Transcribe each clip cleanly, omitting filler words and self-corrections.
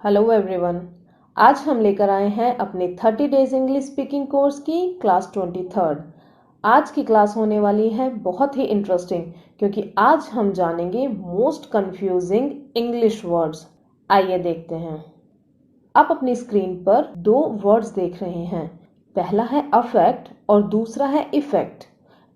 Hello everyone. आज हम लेकर आए हैं अपने 30 डेज इंग्लिश स्पीकिंग कोर्स की क्लास 23। आज की क्लास होने वाली है बहुत ही इंटरेस्टिंग, क्योंकि आज हम जानेंगे मोस्ट कंफ्यूजिंग इंग्लिश वर्ड्स। आइए देखते हैं। आप अपनी स्क्रीन पर दो वर्ड्स देख रहे हैं। पहला है अफेक्ट और दूसरा है इफेक्ट।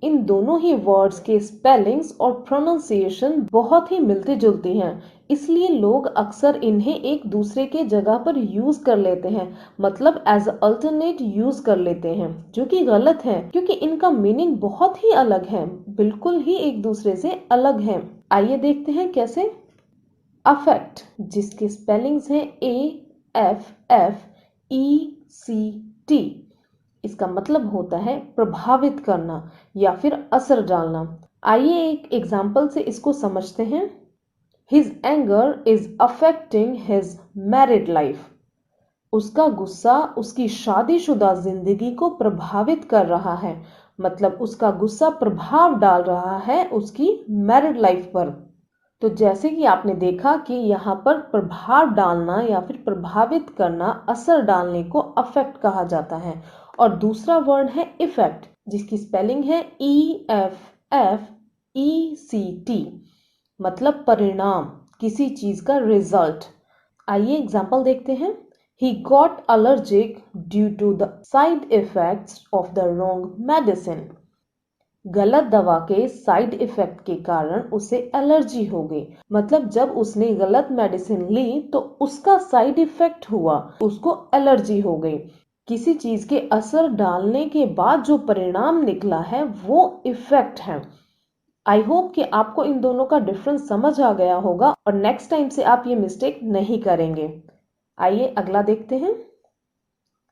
इन दोनों ही वर्ड्स के स्पेलिंग्स और प्रोनाउंसिएशन बहुत ही मिलती जुलती हैं, इसलिए लोग अक्सर इन्हें एक दूसरे के जगह पर यूज कर लेते हैं, मतलब एज अल्टरनेट यूज कर लेते हैं, जो कि गलत है क्योंकि इनका मीनिंग बहुत ही अलग है, बिल्कुल ही एक दूसरे से अलग है। आइए देखते हैं कैसे। अफेक्ट, जिसके स्पेलिंग्स हैं AFFECT, इसका मतलब होता है प्रभावित करना या फिर असर डालना। आइए एक एग्जाम्पल से इसको समझते हैं। His anger is affecting his married life. उसका गुस्सा उसकी शादीशुदा जिंदगी को प्रभावित कर रहा है, मतलब उसका गुस्सा प्रभाव डाल रहा है उसकी मैरिड लाइफ पर। तो जैसे कि आपने देखा कि यहाँ पर प्रभाव डालना या फिर प्रभावित करना, असर डालने को अफेक्ट कहा जाता है। और दूसरा वर्ड है इफेक्ट, जिसकी स्पेलिंग है EFFECT, मतलब परिणाम, किसी चीज का रिजल्ट। आइए एग्जाम्पल देखते हैं। He got allergic due to the side effects of the wrong medicine. गलत दवा के साइड इफेक्ट के कारण उसे एलर्जी हो गई, मतलब जब उसने गलत मेडिसिन ली तो उसका साइड इफेक्ट हुआ, उसको एलर्जी हो गई। किसी चीज के असर डालने के बाद जो परिणाम निकला है वो इफेक्ट है। आई होप कि आपको इन दोनों का डिफरेंस समझ आ गया होगा और नेक्स्ट टाइम से आप ये मिस्टेक नहीं करेंगे। आइए अगला देखते हैं।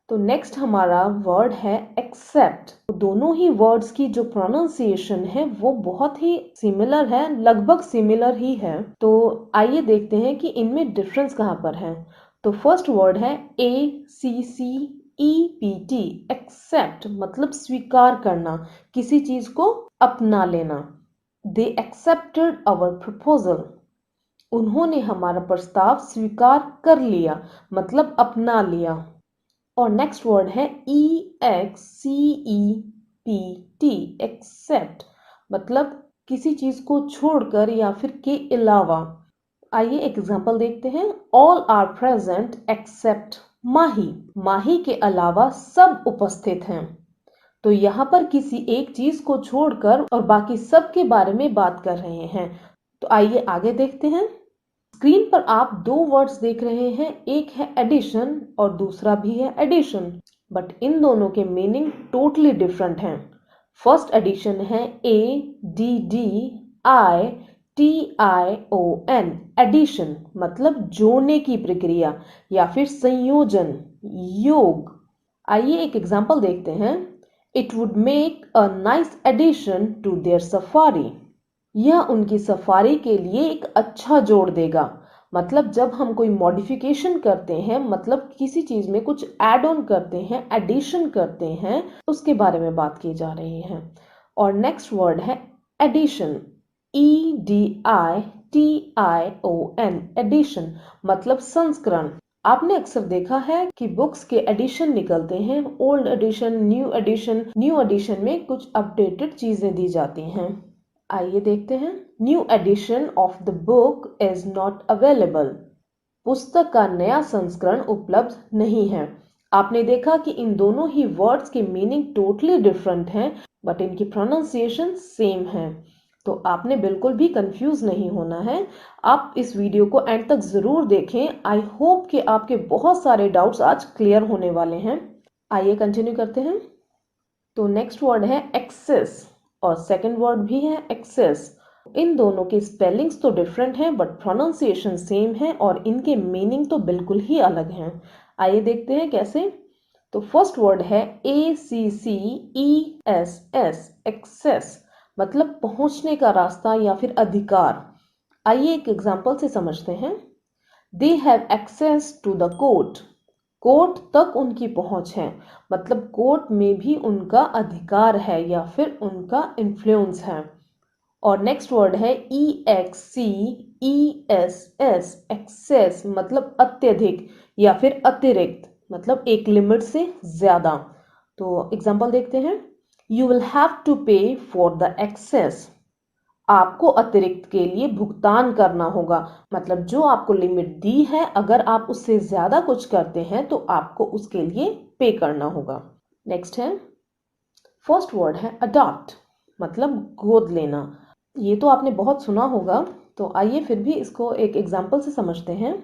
तो नेक्स्ट हमारा वर्ड है एक्सेप्ट। तो दोनों ही वर्ड्स की जो प्रोनाउंसिएशन है वो बहुत ही सिमिलर है, लगभग सिमिलर ही है। तो आइए देखते हैं कि इनमें डिफरेंस कहाँ पर है। तो फर्स्ट वर्ड है ACCEPT, एक्सेप्ट, मतलब स्वीकार करना, किसी चीज को अपना लेना। They accepted our proposal. उन्होंने हमारा प्रस्ताव स्वीकार कर लिया, मतलब अपना लिया। और नेक्स्ट वर्ड है EXCEPT, एक्सेप्ट, मतलब किसी चीज को छोड़कर या फिर के अलावा। आइए एग्जांपल देखते हैं। ऑल आर प्रेजेंट एक्सेप्ट माही, माही के अलावा सब उपस्थित हैं। तो यहाँ पर किसी एक चीज को छोड़कर और बाकी सब के बारे में बात कर रहे हैं। तो आइए आगे देखते हैं। स्क्रीन पर आप दो वर्ड्स देख रहे हैं, एक है एडिशन और दूसरा भी है एडिशन, बट इन दोनों के मीनिंग टोटली डिफरेंट हैं। फर्स्ट एडिशन है ADDITION, एडिशन, मतलब जोड़ने की प्रक्रिया या फिर संयोजन, योग। आइए एक एग्जांपल देखते हैं। It would make a nice addition to their safari, यह उनकी सफारी के लिए एक अच्छा जोड़ देगा। मतलब जब हम कोई मॉडिफिकेशन करते हैं, मतलब किसी चीज में कुछ ऐड ऑन करते हैं, एडिशन करते हैं, उसके बारे में बात की जा रही है। और नेक्स्ट वर्ड है एडिशन, EDITION, एडिशन, मतलब संस्करण। आपने अक्सर देखा है कि बुक्स के एडिशन निकलते हैं, old edition, new edition. New edition में कुछ अपडेटेड चीजें दी जाती हैं। आइए देखते हैं। New edition of the book is not available, पुस्तक का नया संस्करण उपलब्ध नहीं है। आपने देखा कि इन दोनों ही वर्ड्स के मीनिंग टोटली डिफरेंट हैं, बट इनकी प्रोनाउंसिएशन सेम है। तो आपने बिल्कुल भी कंफ्यूज नहीं होना है। आप इस वीडियो को एंड तक जरूर देखें। आई होप कि आपके बहुत सारे डाउट्स आज क्लियर होने वाले हैं। आइए कंटिन्यू करते हैं। तो नेक्स्ट वर्ड है एक्सेस और सेकंड वर्ड भी है एक्सेस। इन दोनों के स्पेलिंग्स तो डिफरेंट हैं, बट प्रोनाउंसिएशन सेम है और इनके मीनिंग तो बिल्कुल ही अलग हैं। आइए देखते हैं कैसे। तो फर्स्ट वर्ड है ACCESS, एक्सेस, मतलब पहुंचने का रास्ता या फिर अधिकार। आइए एक एग्जांपल से समझते हैं। They have access to the court, court तक उनकी पहुंच है, मतलब कोर्ट में भी उनका अधिकार है या फिर उनका इन्फ्लुएंस है। और नेक्स्ट वर्ड है EXCESS, एक्सेस मतलब अत्यधिक या फिर अतिरिक्त, मतलब एक लिमिट से ज्यादा। तो एग्जांपल देखते हैं, यू विल हैव टू पे फॉर द एक्सेस, आपको अतिरिक्त के लिए भुगतान करना होगा, मतलब जो आपको लिमिट दी है अगर आप उससे ज्यादा कुछ करते हैं तो आपको उसके लिए पे करना होगा। नेक्स्ट है, फर्स्ट वर्ड है अडॉप्ट, मतलब गोद लेना। ये तो आपने बहुत सुना होगा, तो आइए फिर भी इसको एक एग्जाम्पल से समझते हैं।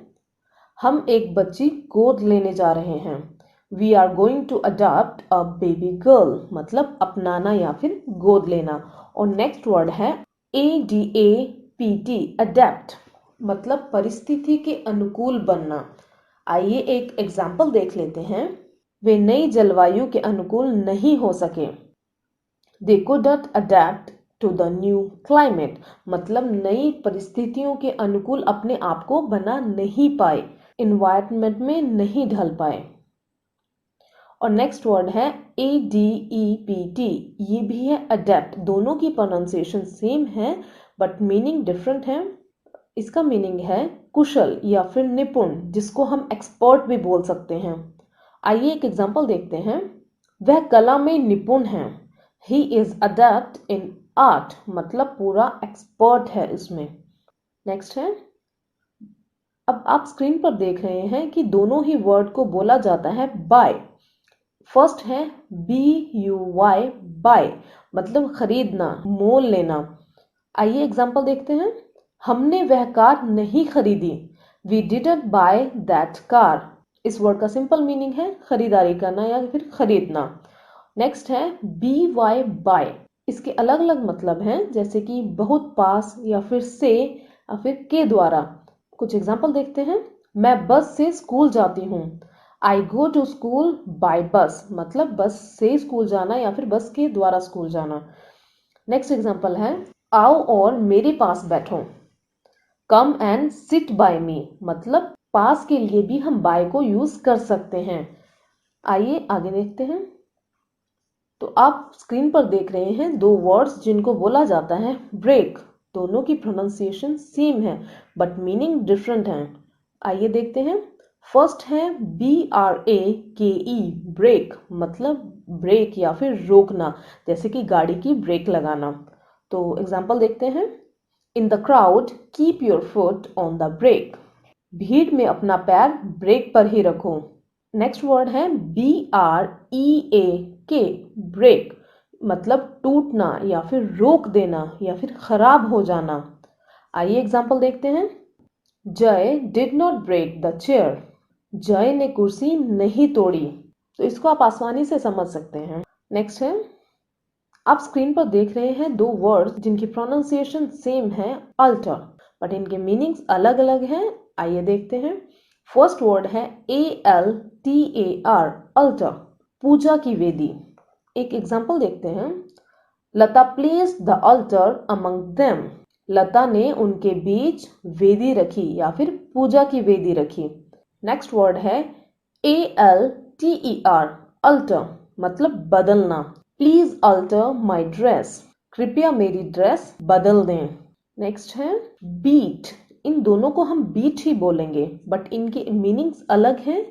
हम एक बच्ची गोद लेने जा रहे हैं। We are going to adopt a baby girl, मतलब अपनाना या फिर गोद लेना। और नेक्स्ट वर्ड है ADAPT, अडेप्ट, मतलब परिस्थिति के अनुकूल बनना। आइए एक एग्जाम्पल देख लेते हैं। वे नई जलवायु के अनुकूल नहीं हो सके। They couldn't adapt to the new climate, मतलब नई परिस्थितियों के अनुकूल अपने आप को बना नहीं पाए, इन्वायरमेंट में नहीं ढल पाए। और नेक्स्ट वर्ड है ADEPT, ये भी है अडेप्ट। दोनों की प्रोनाउंसिएशन सेम है बट मीनिंग डिफरेंट है। इसका मीनिंग है कुशल या फिर निपुण, जिसको हम एक्सपर्ट भी बोल सकते हैं। आइए एक एग्जांपल देखते हैं। वह कला में निपुण है। He is adapt in art, मतलब पूरा एक्सपर्ट है इसमें। नेक्स्ट है, अब आप स्क्रीन पर देख रहे हैं कि दोनों ही वर्ड को बोला जाता है बाय। फर्स्ट है BUY, बाय, मतलब खरीदना, मोल लेना। आइए एग्जांपल देखते हैं। हमने वह कार नहीं खरीदी। We didn't buy that car. इस वर्ड का सिंपल मीनिंग है खरीदारी करना या फिर खरीदना। नेक्स्ट है BY, बाय। इसके अलग अलग मतलब हैं, जैसे कि बहुत पास या फिर से या फिर के द्वारा। कुछ एग्जांपल देखते हैं। मैं बस से स्कूल जाती हूँ। आई गो टू स्कूल बाय बस, मतलब बस से स्कूल जाना या फिर बस के द्वारा स्कूल जाना। नेक्स्ट एग्जांपल है, आओ और मेरे पास बैठो। कम एंड सिट बाय मी, मतलब पास के लिए भी हम बाय को यूज कर सकते हैं। आइए आगे देखते हैं। तो आप स्क्रीन पर देख रहे हैं दो वर्ड्स जिनको बोला जाता है ब्रेक। दोनों की प्रोनाउंसिएशन सेम है बट मीनिंग डिफरेंट है। आइए देखते हैं। फर्स्ट है BRAKE, ब्रेक, मतलब ब्रेक या फिर रोकना, जैसे कि गाड़ी की ब्रेक लगाना। तो एग्जांपल देखते हैं। In the crowd keep your foot on the brake, भीड़ में अपना पैर ब्रेक पर ही रखो। नेक्स्ट वर्ड है BREAK, ब्रेक, मतलब टूटना या फिर रोक देना या फिर खराब हो जाना। आइए एग्जांपल देखते हैं। Jay did not break the chair, Jay ने कुर्सी नहीं तोड़ी। तो इसको आप आसानी से समझ सकते हैं। नेक्स्ट है, आप स्क्रीन पर देख रहे हैं दो वर्ड्स जिनकी प्रोनाउंसिएशन सेम है अल्टर, बट इनके मीनिंग्स अलग अलग हैं। आइए देखते हैं। फर्स्ट वर्ड है ALTAR, अल्टर, पूजा की वेदी। एक एग्जांपल देखते हैं। Lata placed the altar among them, Lata ने उनके बीच वेदी रखी या फिर पूजा की वेदी रखी। नेक्स्ट वर्ड है ALTER, अल्टर, मतलब बदलना। प्लीज अल्टर माई ड्रेस, कृपया मेरी ड्रेस बदल दें। नेक्स्ट है बीट। इन दोनों को हम बीट ही बोलेंगे बट इनके मीनिंग्स अलग हैं।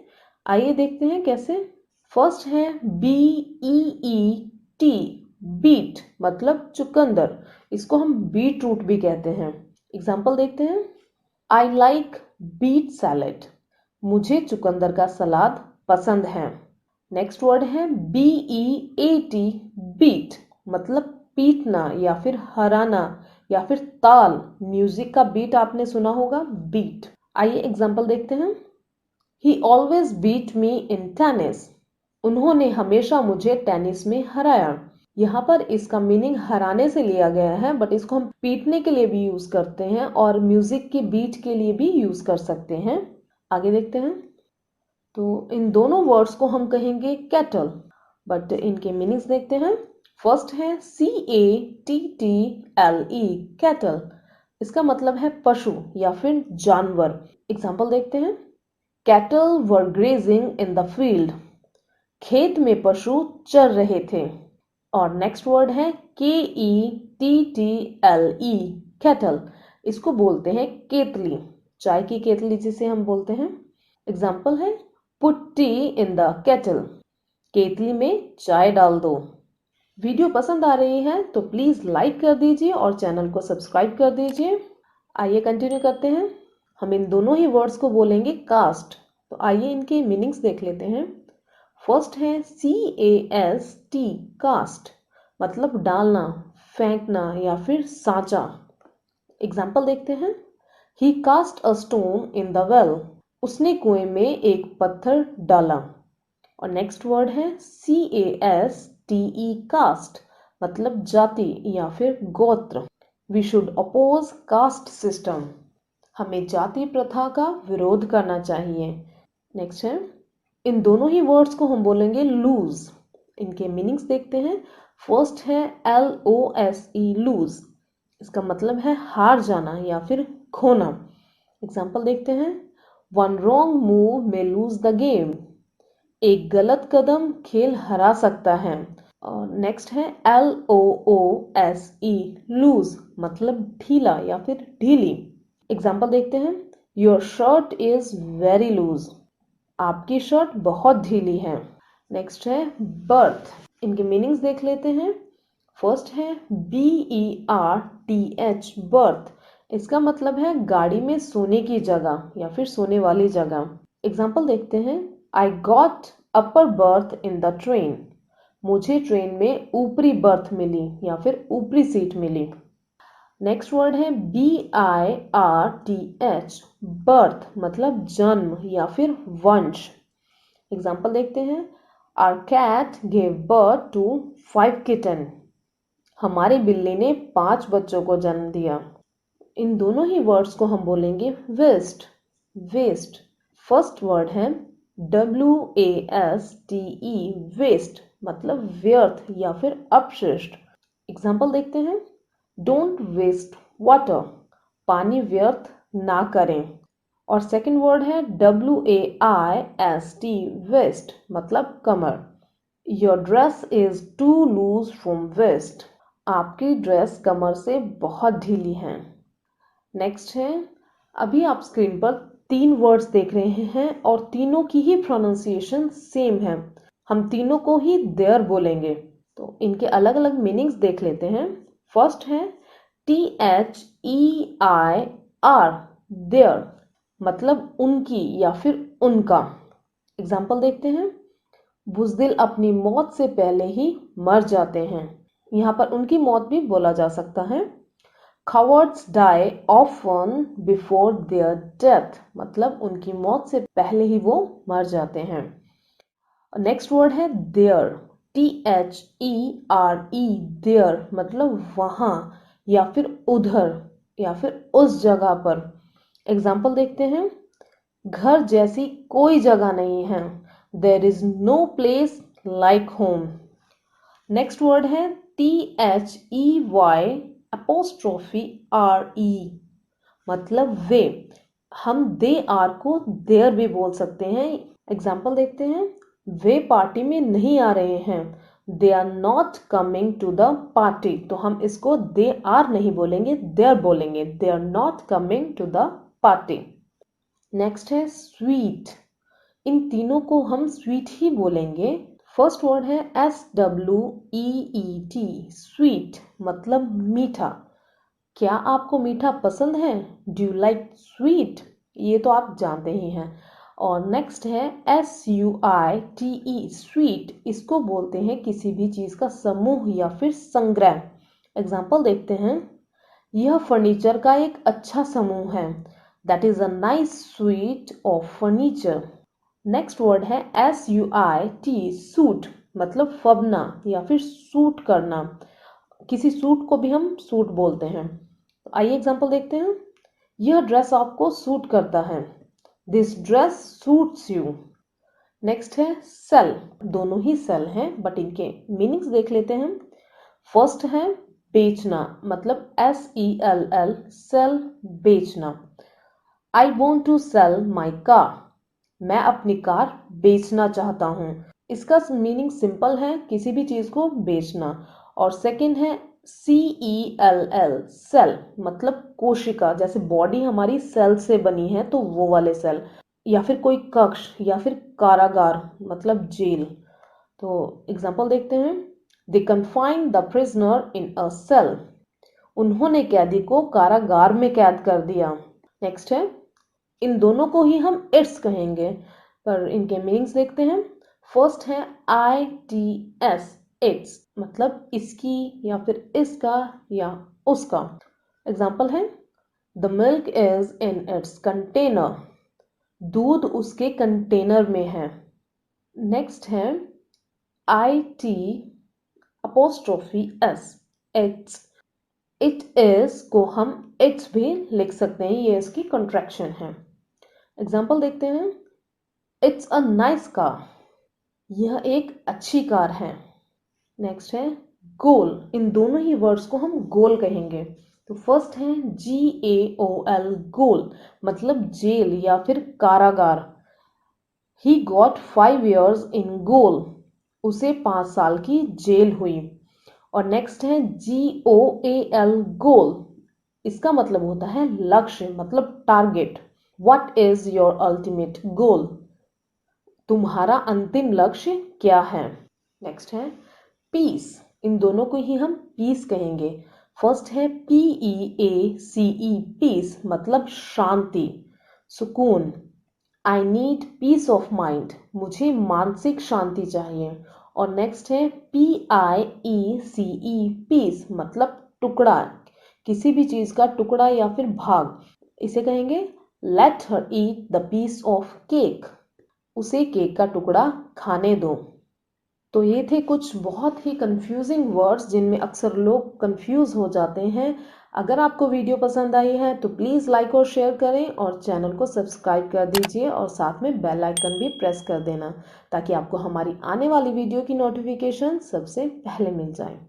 आइए देखते हैं कैसे। फर्स्ट है BEET, बीट, मतलब चुकंदर। इसको हम बीट रूट भी कहते हैं। एग्जाम्पल देखते हैं। आई लाइक बीट सैलेड, मुझे चुकंदर का सलाद पसंद है। नेक्स्ट वर्ड है BEAT, बीट, मतलब पीटना या फिर हराना या फिर ताल। म्यूजिक का बीट आपने सुना होगा, बीट। आइए एग्जांपल देखते हैं। He always beat me in tennis, उन्होंने हमेशा मुझे टेनिस में हराया। यहाँ पर इसका मीनिंग हराने से लिया गया है बट इसको हम पीटने के लिए भी यूज करते हैं और म्यूजिक के बीट के लिए भी यूज कर सकते हैं। आगे देखते हैं। तो इन दोनों वर्ड्स को हम कहेंगे कैटल, बट इनके मीनिंग्स देखते हैं। फर्स्ट है CATTLE, कैटल। इसका मतलब है पशु या फिर जानवर। एग्जाम्पल देखते हैं। Cattle were grazing in the field, खेत में पशु चर रहे थे। और नेक्स्ट वर्ड है KETTLE केटल, इसको बोलते हैं केतली, चाय की केतली जिसे हम बोलते हैं। एग्जाम्पल है put T in the kettle, केतली में चाय डाल दो। वीडियो पसंद आ रही है तो प्लीज लाइक कर दीजिए और चैनल को सब्सक्राइब कर दीजिए। आइए कंटिन्यू करते हैं। हम इन दोनों ही वर्ड्स को बोलेंगे कास्ट, तो आइए इनके मीनिंग्स देख लेते हैं। फर्स्ट है CAST कास्ट, मतलब डालना, फेंकना या फिर सांचा। एग्जाम्पल देखते हैं। He cast a stone in the well, उसने कुएं में एक पत्थर डाला। और नेक्स्ट वर्ड है CASTE कास्ट, मतलब जाति या फिर गोत्र। We should oppose caste system, हमें जाति प्रथा का विरोध करना चाहिए। नेक्स्ट है, इन दोनों ही वर्ड्स को हम बोलेंगे लूज। इनके मीनिंग्स देखते हैं। फर्स्ट है LOSE लूज, इसका मतलब है हार जाना या फिर खोना। एग्जाम्पल देखते हैं। वन रॉन्ग मूव में लूज द गेम, एक गलत कदम खेल हरा सकता है। और नेक्स्ट है LOOSE लूज, मतलब ढीला या फिर ढीली। एग्जाम्पल देखते हैं। Your shirt is very loose, आपकी शर्ट बहुत ढीली है। नेक्स्ट है बर्थ, इनके मीनिंग्स देख लेते हैं। फर्स्ट है BERTH बर्थ, इसका मतलब है गाड़ी में सोने की जगह या फिर सोने वाली जगह। एग्जाम्पल देखते हैं। I got upper berth in the train, मुझे ट्रेन में ऊपरी बर्थ मिली या फिर ऊपरी सीट मिली। नेक्स्ट वर्ड है BIRTH बर्थ, मतलब जन्म या फिर वंश। एग्जाम्पल देखते हैं। Our cat gave birth to 5 kitten, हमारी बिल्ली ने 5 बच्चों को जन्म दिया। इन दोनों ही वर्ड्स को हम बोलेंगे वेस्ट, वेस्ट। फर्स्ट वर्ड है WASTE वेस्ट, मतलब व्यर्थ या फिर अपशिष्ट। एग्जाम्पल देखते हैं। डोंट वेस्ट वाटर, पानी व्यर्थ ना करें। और सेकंड वर्ड है WAIST वेस्ट, मतलब कमर। Your dress is too loose from waist, आपकी ड्रेस कमर से बहुत ढीली है। नेक्स्ट है, अभी आप स्क्रीन पर 3 वर्ड्स देख रहे हैं और तीनों की ही प्रोनाउंसिएशन सेम है। हम तीनों को ही देयर बोलेंगे, तो इनके अलग अलग मीनिंग्स देख लेते हैं। फर्स्ट है THEIR देयर, मतलब उनकी या फिर उनका। एग्जाम्पल देखते हैं। बुज़दिल अपनी मौत से पहले ही मर जाते हैं, यहाँ पर उनकी मौत भी बोला जा सकता है। Cowards die often before their death, मतलब उनकी मौत से पहले ही वो मर जाते हैं। नेक्स्ट वर्ड है देयर, THERE देयर, मतलब वहां या फिर उधर या फिर उस जगह पर। एग्जाम्पल देखते हैं। घर जैसी कोई जगह नहीं है, there is no place like home. Next word है THEY', मतलब वे। हम दे आर को देयर भी बोल सकते हैं। एग्जाम्पल देखते हैं। वे पार्टी में नहीं आ रहे हैं, they are not coming to the party, तो हम इसको दे आर नहीं बोलेंगे, देयर बोलेंगे। They are not coming to the party. Next है स्वीट, इन तीनों को हम स्वीट ही बोलेंगे। फर्स्ट वर्ड है SWEET स्वीट, मतलब मीठा। क्या आपको मीठा पसंद है? Do you like sweet? ये तो आप जानते ही हैं। और नेक्स्ट है SUITE स्वीट, इसको बोलते हैं किसी भी चीज का समूह या फिर संग्रह। एग्जाम्पल देखते हैं। यह फर्नीचर का एक अच्छा समूह है, that is a nice sweet of furniture. Next word है SUIT सूट, मतलब फबना या फिर सूट करना। किसी सूट को भी हम सूट बोलते हैं। तो आइए एग्जांपल देखते हैं। यह ड्रेस आपको सूट करता है, this dress suits you. Next है सेल, दोनों ही सेल हैं बट इनके मीनिंग्स देख लेते हैं। फर्स्ट है बेचना, मतलब SELL सेल, बेचना। I want to sell my car, मैं अपनी कार बेचना चाहता हूँ। इसका मीनिंग सिंपल है, किसी भी चीज को बेचना। और सेकंड है CELL सेल मतलब कोशिका, जैसे बॉडी हमारी सेल से बनी है तो वो वाले सेल, या फिर कोई कक्ष या फिर कारागार मतलब जेल। तो एग्जाम्पल देखते हैं। They confined the prisoner in a cell, उन्होंने कैदी को कारागार में कैद कर दिया। नेक्स्ट है, इन दोनों को ही हम इट्स कहेंगे, पर इनके मीनिंग्स देखते हैं। फर्स्ट है ITS, इट्स मतलब इसकी या फिर इसका या उसका। एग्जाम्पल है, the milk is in its container, दूध उसके कंटेनर में है। नेक्स्ट है IT apostrophe S, it's, it is को हम इट्स भी लिख सकते हैं, ये इसकी कॉन्ट्रैक्शन है। एग्जाम्पल देखते हैं। इट्स अ नाइस कार, यह एक अच्छी कार है। नेक्स्ट है गोल, इन दोनों ही वर्ड्स को हम गोल कहेंगे। तो फर्स्ट है GAOL, गोल मतलब जेल या फिर कारागार। ही गॉट 5 years इन गोल, उसे 5 साल की जेल हुई। और नेक्स्ट है GOAL, गोल, इसका मतलब होता है लक्ष्य मतलब target. What is your ultimate goal, तुम्हारा अंतिम लक्ष्य क्या है। नेक्स्ट है पीस, इन दोनों को ही हम पीस कहेंगे। फर्स्ट है PEACE, पीस मतलब शांति, सुकून। I need piece of mind, मुझे मानसिक शांति चाहिए। और नेक्स्ट है PIECE, पीस मतलब टुकड़ा, किसी भी चीज का टुकड़ा या फिर भाग। इसे कहेंगे let her eat the piece of cake, उसे केक का टुकड़ा खाने दो। तो ये थे कुछ बहुत ही कंफ्यूजिंग वर्ड्स जिनमें अक्सर लोग कंफ्यूज हो जाते हैं। अगर आपको वीडियो पसंद आई है तो प्लीज़ लाइक और शेयर करें और चैनल को सब्सक्राइब कर दीजिए और साथ में बेल आइकन भी प्रेस कर देना ताकि आपको हमारी आने वाली वीडियो की नोटिफिकेशन सबसे पहले मिल जाए।